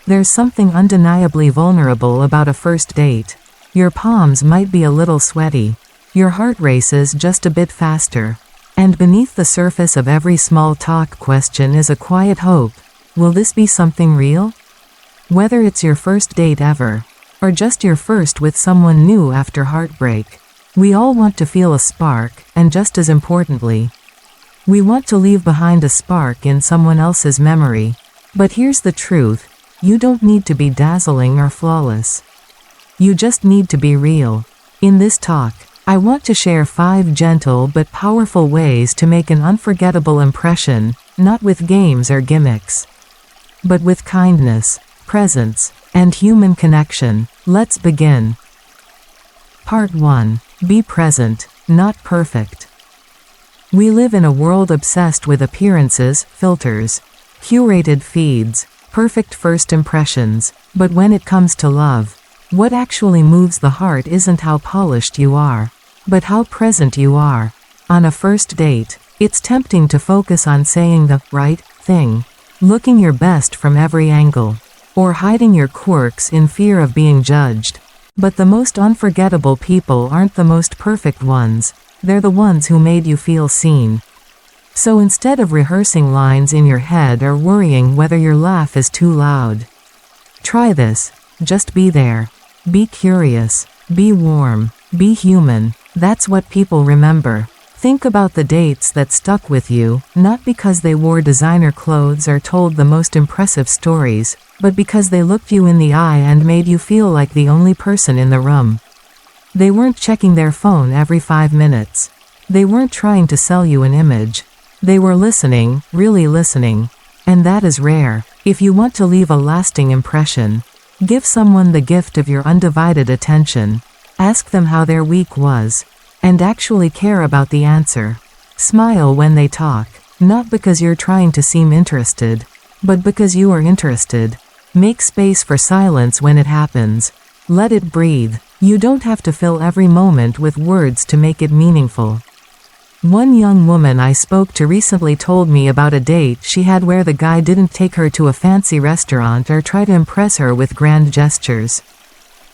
There's something undeniably vulnerable about a first date. Your palms might be a little sweaty. Your heart races just a bit faster. And beneath the surface of every small talk question is a quiet hope. Will this be something real? Whether it's your first date ever, or just your first with someone new after heartbreak, we all want to feel a spark, and just as importantly, we want to leave behind a spark in someone else's memory. But here's the truth, you don't need to be dazzling or flawless. You just need to be real. In this talk, I want to share 5 gentle but powerful ways to make an unforgettable impression, not with games or gimmicks, but with kindness, presence, and human connection. Let's begin. Part 1. Be present, not perfect. We live in a world obsessed with appearances, filters, curated feeds, perfect first impressions, but when it comes to love, what actually moves the heart isn't how polished you are, but how present you are. On a first date, it's tempting to focus on saying the right thing, looking your best from every angle, or hiding your quirks in fear of being judged. But the most unforgettable people aren't the most perfect ones, they're the ones who made you feel seen. So instead of rehearsing lines in your head or worrying whether your laugh is too loud, try this. Just be there. Be curious. Be warm. Be human. That's what people remember. Think about the dates that stuck with you, not because they wore designer clothes or told the most impressive stories, but because they looked you in the eye and made you feel like the only person in the room. They weren't checking their phone every 5 minutes. They weren't trying to sell you an image. They were listening, really listening. And that is rare. If you want to leave a lasting impression, give someone the gift of your undivided attention. Ask them how their week was, and actually care about the answer. Smile when they talk, not because you're trying to seem interested, but because you are interested. Make space for silence when it happens. Let it breathe. You don't have to fill every moment with words to make it meaningful. One young woman I spoke to recently told me about a date she had where the guy didn't take her to a fancy restaurant or try to impress her with grand gestures.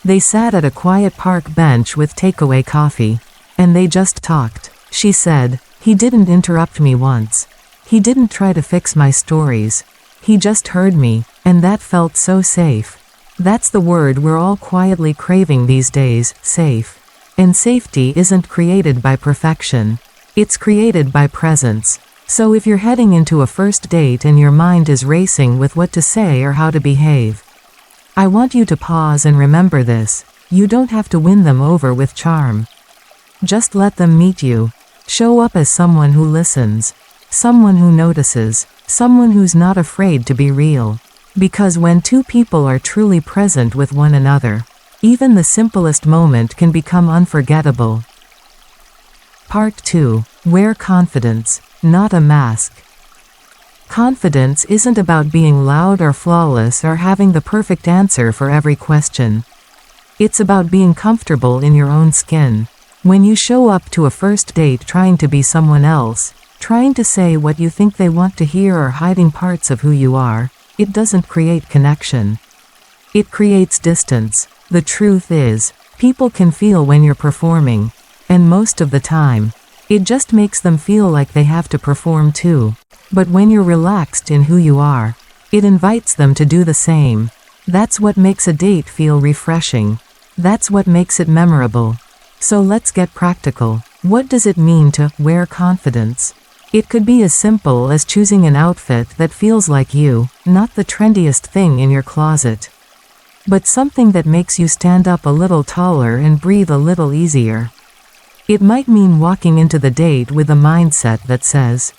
They sat at a quiet park bench with takeaway coffee, and they just talked. She said, "He didn't interrupt me once. He didn't try to fix my stories. He just heard me, and that felt so safe." That's the word we're all quietly craving these days, safe. And safety isn't created by perfection. It's created by presence. So if you're heading into a first date and your mind is racing with what to say or how to behave, I want you to pause and remember this. You don't have to win them over with charm. Just let them meet you. Show up as someone who listens, someone who notices, someone who's not afraid to be real. Because when 2 people are truly present with one another, even the simplest moment can become unforgettable. Part 2. Wear confidence, not a mask. Confidence isn't about being loud or flawless or having the perfect answer for every question. It's about being comfortable in your own skin. When you show up to a first date trying to be someone else, trying to say what you think they want to hear or hiding parts of who you are, it doesn't create connection. It creates distance. The truth is, people can feel when you're performing, and most of the time, it just makes them feel like they have to perform too. But when you're relaxed in who you are, it invites them to do the same. That's what makes a date feel refreshing. That's what makes it memorable. So let's get practical. What does it mean to wear confidence? It could be as simple as choosing an outfit that feels like you, not the trendiest thing in your closet, but something that makes you stand up a little taller and breathe a little easier. It might mean walking into the date with a mindset that says,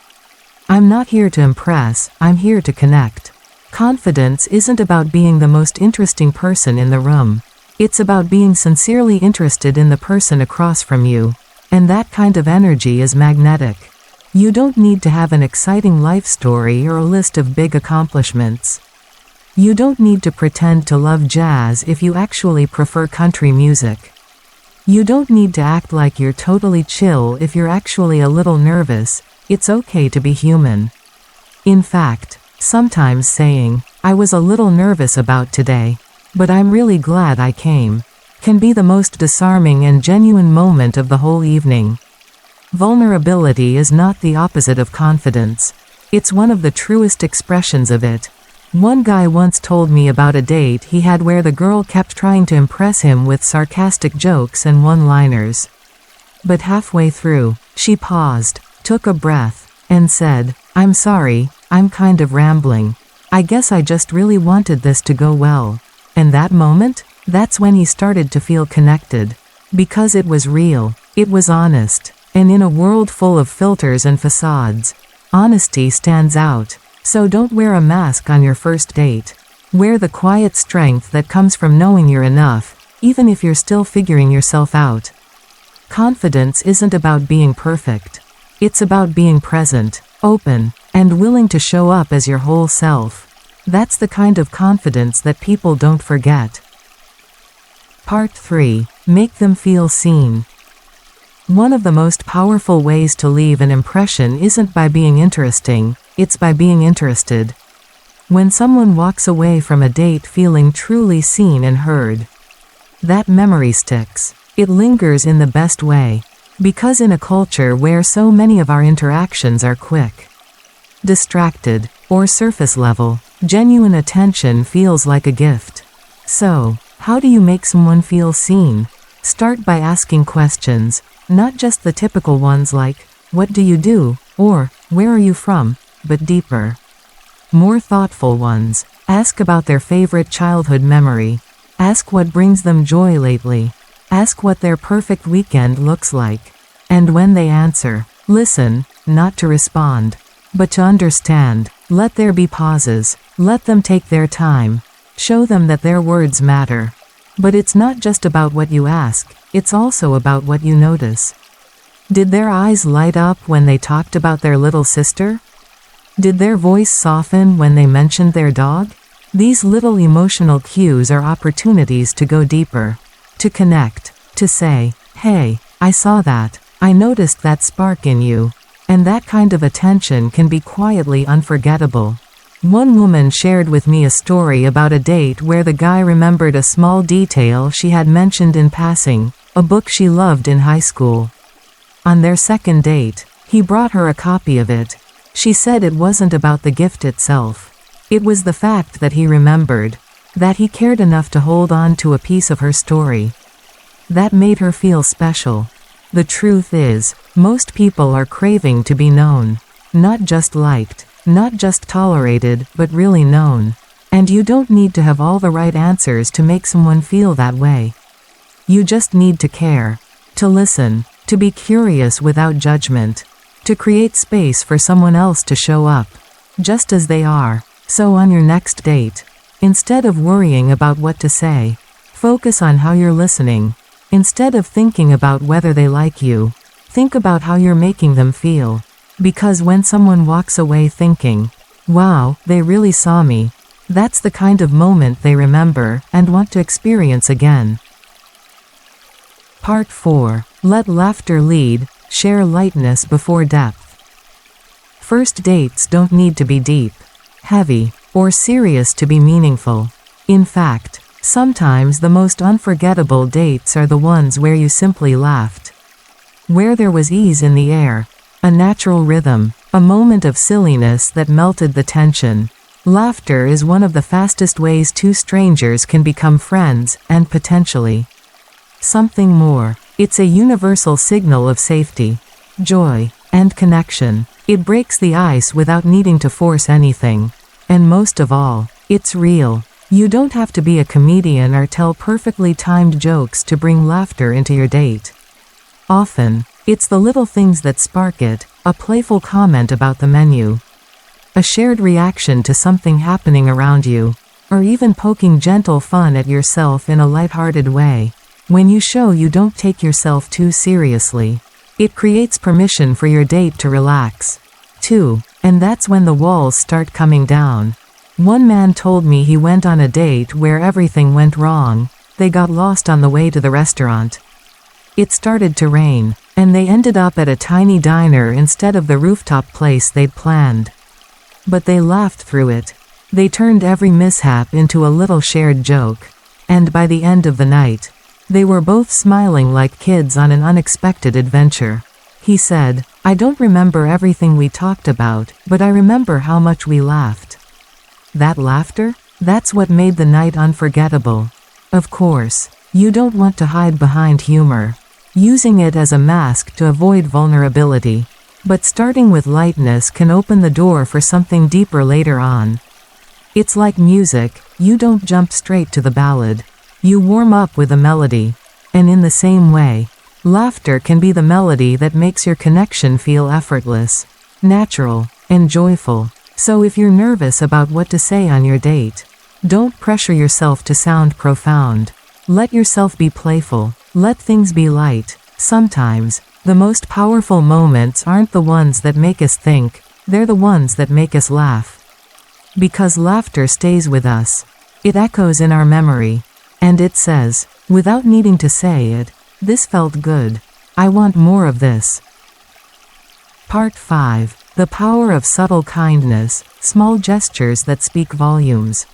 "I'm not here to impress, I'm here to connect." Confidence isn't about being the most interesting person in the room. It's about being sincerely interested in the person across from you. And that kind of energy is magnetic. You don't need to have an exciting life story or a list of big accomplishments. You don't need to pretend to love jazz if you actually prefer country music. You don't need to act like you're totally chill if you're actually a little nervous. It's okay to be human. In fact, sometimes saying, I was a little nervous about today. But I'm really glad I came. Can be the most disarming and genuine moment of the whole evening. Vulnerability is not the opposite of confidence. It's one of the truest expressions of it. One guy once told me about a date he had where the girl kept trying to impress him with sarcastic jokes and one-liners. But halfway through, she paused, took a breath, and said, "I'm sorry, I'm kind of rambling. I guess I just really wanted this to go well." And that moment? That's when he started to feel connected. Because it was real. It was honest. And in a world full of filters and facades, honesty stands out. So don't wear a mask on your first date. Wear the quiet strength that comes from knowing you're enough, even if you're still figuring yourself out. Confidence isn't about being perfect. It's about being present, open, and willing to show up as your whole self. That's the kind of confidence that people don't forget. Part 3. Make them feel seen. One of the most powerful ways to leave an impression isn't by being interesting, it's by being interested. When someone walks away from a date feeling truly seen and heard, that memory sticks. It lingers in the best way. Because in a culture where so many of our interactions are quick, distracted, or surface level, genuine attention feels like a gift. So, how do you make someone feel seen? Start by asking questions, not just the typical ones like, "What do you do?" or "Where are you from?" but deeper, more thoughtful ones. Ask about their favorite childhood memory. Ask what brings them joy lately. Ask what their perfect weekend looks like. And when they answer, listen, not to respond, but to understand. Let there be pauses. Let them take their time. Show them that their words matter. But it's not just about what you ask, it's also about what you notice. Did their eyes light up when they talked about their little sister? Did their voice soften when they mentioned their dog? These little emotional cues are opportunities to go deeper, to connect, to say, "Hey, I saw that. I noticed that spark in you." And that kind of attention can be quietly unforgettable. One woman shared with me a story about a date where the guy remembered a small detail she had mentioned in passing, a book she loved in high school. On their second date, he brought her a copy of it. She said it wasn't about the gift itself. It was the fact that he remembered, that he cared enough to hold on to a piece of her story. That made her feel special. The truth is, most people are craving to be known. Not just liked, not just tolerated, but really known. And you don't need to have all the right answers to make someone feel that way. You just need to care, to listen, to be curious without judgment, to create space for someone else to show up, just as they are. So on your next date, instead of worrying about what to say, focus on how you're listening. Instead of thinking about whether they like you, think about how you're making them feel. Because when someone walks away thinking, "Wow, they really saw me," that's the kind of moment they remember and want to experience again. Part 4. Let laughter lead. Share lightness before depth. First dates don't need to be deep, heavy, or serious to be meaningful. In fact, sometimes the most unforgettable dates are the ones where you simply laughed. Where there was ease in the air, a natural rhythm, a moment of silliness that melted the tension. Laughter is one of the fastest ways two strangers can become friends, and potentially something more. It's a universal signal of safety, joy, and connection. It breaks the ice without needing to force anything. And most of all, it's real. You don't have to be a comedian or tell perfectly timed jokes to bring laughter into your date. Often, it's the little things that spark it, a playful comment about the menu, a shared reaction to something happening around you, or even poking gentle fun at yourself in a lighthearted way. When you show you don't take yourself too seriously, it creates permission for your date to relax, too, and that's when the walls start coming down. One man told me he went on a date where everything went wrong. They got lost on the way to the restaurant. It started to rain, and they ended up at a tiny diner instead of the rooftop place they'd planned. But they laughed through it. They turned every mishap into a little shared joke. And by the end of the night, they were both smiling like kids on an unexpected adventure. He said, "I don't remember everything we talked about, but I remember how much we laughed." That laughter? That's what made the night unforgettable. Of course, you don't want to hide behind humor, using it as a mask to avoid vulnerability. But starting with lightness can open the door for something deeper later on. It's like music, you don't jump straight to the ballad. You warm up with a melody. And in the same way, laughter can be the melody that makes your connection feel effortless, natural, and joyful. So if you're nervous about what to say on your date, don't pressure yourself to sound profound. Let yourself be playful. Let things be light. Sometimes, the most powerful moments aren't the ones that make us think, they're the ones that make us laugh. Because laughter stays with us. It echoes in our memory. And it says, without needing to say it, "This felt good. I want more of this." Part 5. The power of subtle kindness, small gestures that speak volumes.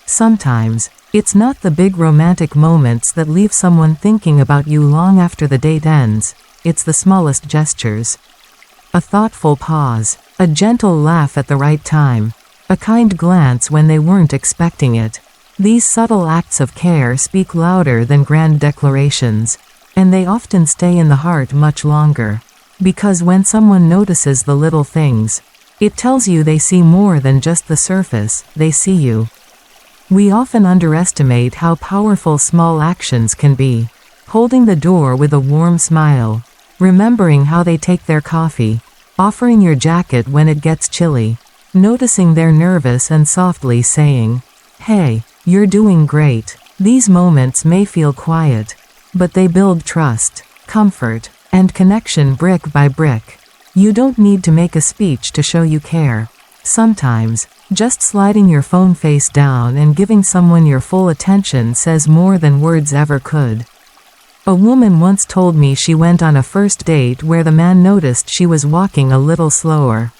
Sometimes, it's not the big romantic moments that leave someone thinking about you long after the date ends, it's the smallest gestures. A thoughtful pause, a gentle laugh at the right time, a kind glance when they weren't expecting it. These subtle acts of care speak louder than grand declarations, and they often stay in the heart much longer. Because when someone notices the little things, it tells you they see more than just the surface, they see you. We often underestimate how powerful small actions can be. Holding the door with a warm smile, remembering how they take their coffee, offering your jacket when it gets chilly, noticing they're nervous and softly saying, "Hey, you're doing great." These moments may feel quiet, but they build trust, comfort, and connection brick by brick. You don't need to make a speech to show you care. Sometimes, just sliding your phone face down and giving someone your full attention says more than words ever could. A woman once told me she went on a first date where the man noticed she was walking a little slower.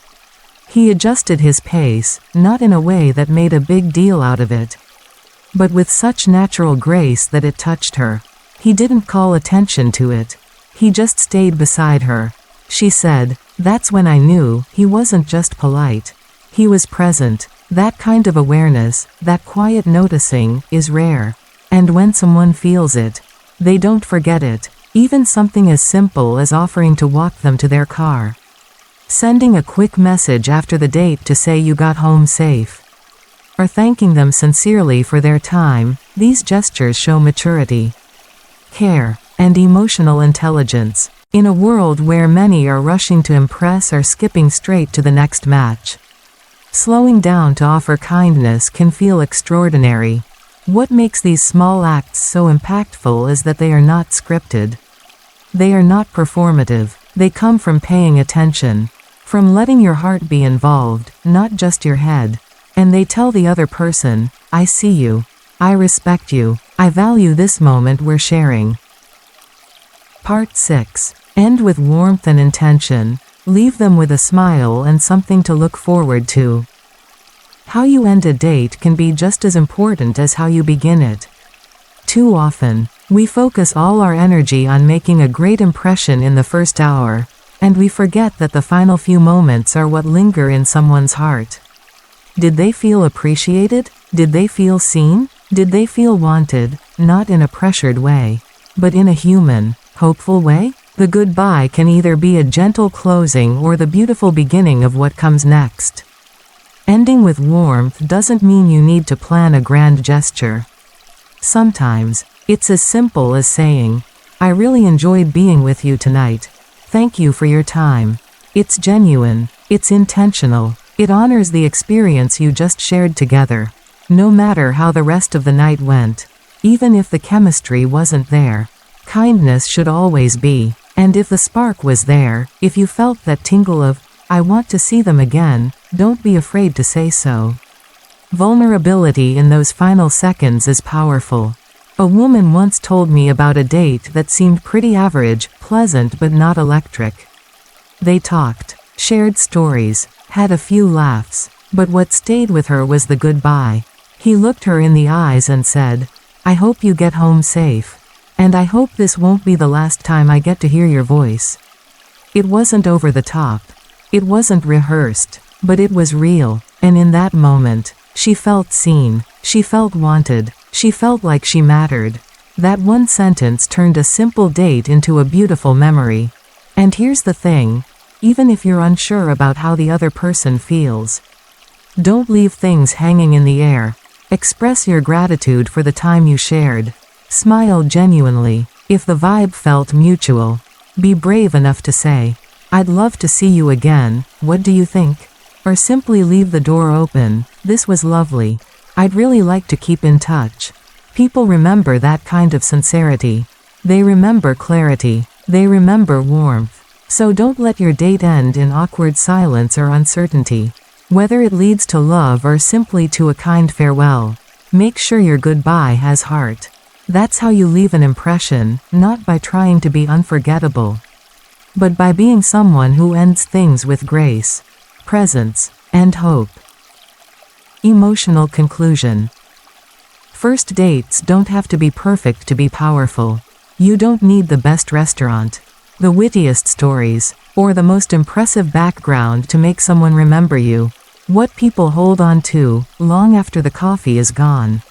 He adjusted his pace, not in a way that made a big deal out of it, but with such natural grace that it touched her. He didn't call attention to it. He just stayed beside her. She said, "That's when I knew he wasn't just polite. He was present." That kind of awareness, that quiet noticing, is rare. And when someone feels it, they don't forget it. Even something as simple as offering to walk them to their car. Sending a quick message after the date to say you got home safe. Or thanking them sincerely for their time, these gestures show maturity, care, and emotional intelligence. In a world where many are rushing to impress or skipping straight to the next match, slowing down to offer kindness can feel extraordinary. What makes these small acts so impactful is that they are not scripted. They are not performative. They come from paying attention, from letting your heart be involved, not just your head. And they tell the other person, "I see you. I respect you. I value this moment we're sharing." Part 6. End with warmth and intention. Leave them with a smile and something to look forward to. How you end a date can be just as important as how you begin it. Too often, we focus all our energy on making a great impression in the first hour, and we forget that the final few moments are what linger in someone's heart. Did they feel appreciated? Did they feel seen? Did they feel wanted? Not in a pressured way, but in a human, hopeful way? The goodbye can either be a gentle closing or the beautiful beginning of what comes next. Ending with warmth doesn't mean you need to plan a grand gesture. Sometimes, it's as simple as saying, "I really enjoyed being with you tonight. Thank you for your time." It's genuine. It's intentional. It honors the experience you just shared together. No matter how the rest of the night went, even if the chemistry wasn't there, kindness should always be. And if the spark was there, if you felt that tingle of, "I want to see them again," don't be afraid to say so. Vulnerability in those final seconds is powerful. A woman once told me about a date that seemed pretty average, pleasant but not electric. They talked, shared stories, had a few laughs, But what stayed with her was the goodbye. He looked her in the eyes and said, "I hope you get home safe. And I hope this won't be the last time I get to hear your voice." It wasn't over the top. It wasn't rehearsed. But it was real. And in that moment, she felt seen. She felt wanted. She felt like she mattered. That one sentence turned a simple date into a beautiful memory. And here's the thing. Even if you're unsure about how the other person feels, don't leave things hanging in the air. Express your gratitude for the time you shared. Smile genuinely. If the vibe felt mutual, be brave enough to say, "I'd love to see you again, what do you think?" Or simply leave the door open, "This was lovely. I'd really like to keep in touch." People remember that kind of sincerity. They remember clarity. They remember warmth. So don't let your date end in awkward silence or uncertainty. Whether it leads to love or simply to a kind farewell, make sure your goodbye has heart. That's how you leave an impression, not by trying to be unforgettable, but by being someone who ends things with grace, presence, and hope. Emotional conclusion. First dates don't have to be perfect to be powerful. You don't need the best restaurant, the wittiest stories, or the most impressive background to make someone remember you. What people hold on to, long after the coffee is gone,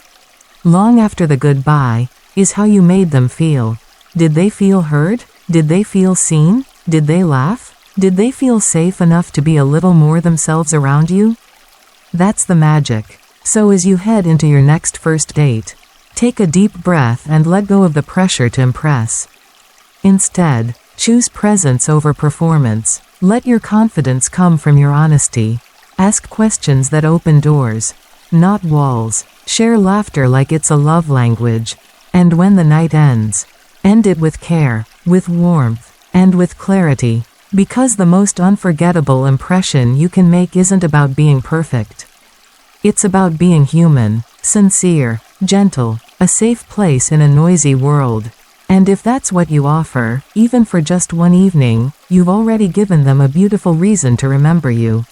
long after the goodbye, is how you made them feel. Did they feel heard? Did they feel seen? Did they laugh? Did they feel safe enough to be a little more themselves around you? That's the magic. So as you head into your next first date, take a deep breath and let go of the pressure to impress. Instead, choose presence over performance. Let your confidence come from your honesty. Ask questions that open doors, not walls. Share laughter like it's a love language. And when the night ends, end it with care, with warmth, and with clarity. Because the most unforgettable impression you can make isn't about being perfect. It's about being human, sincere, gentle, a safe place in a noisy world. And if that's what you offer, even for just one evening, you've already given them a beautiful reason to remember you.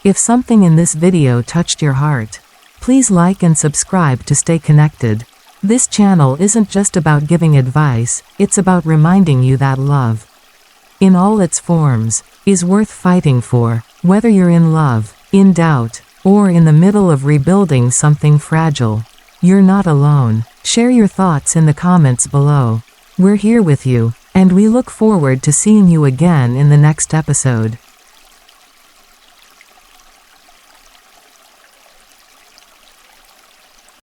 If something in this video touched your heart, please like and subscribe to stay connected. This channel isn't just about giving advice, it's about reminding you that love, in all its forms, is worth fighting for. Whether you're in love, in doubt, or in the middle of rebuilding something fragile, you're not alone. Share your thoughts in the comments below. We're here with you, and we look forward to seeing you again in the next episode.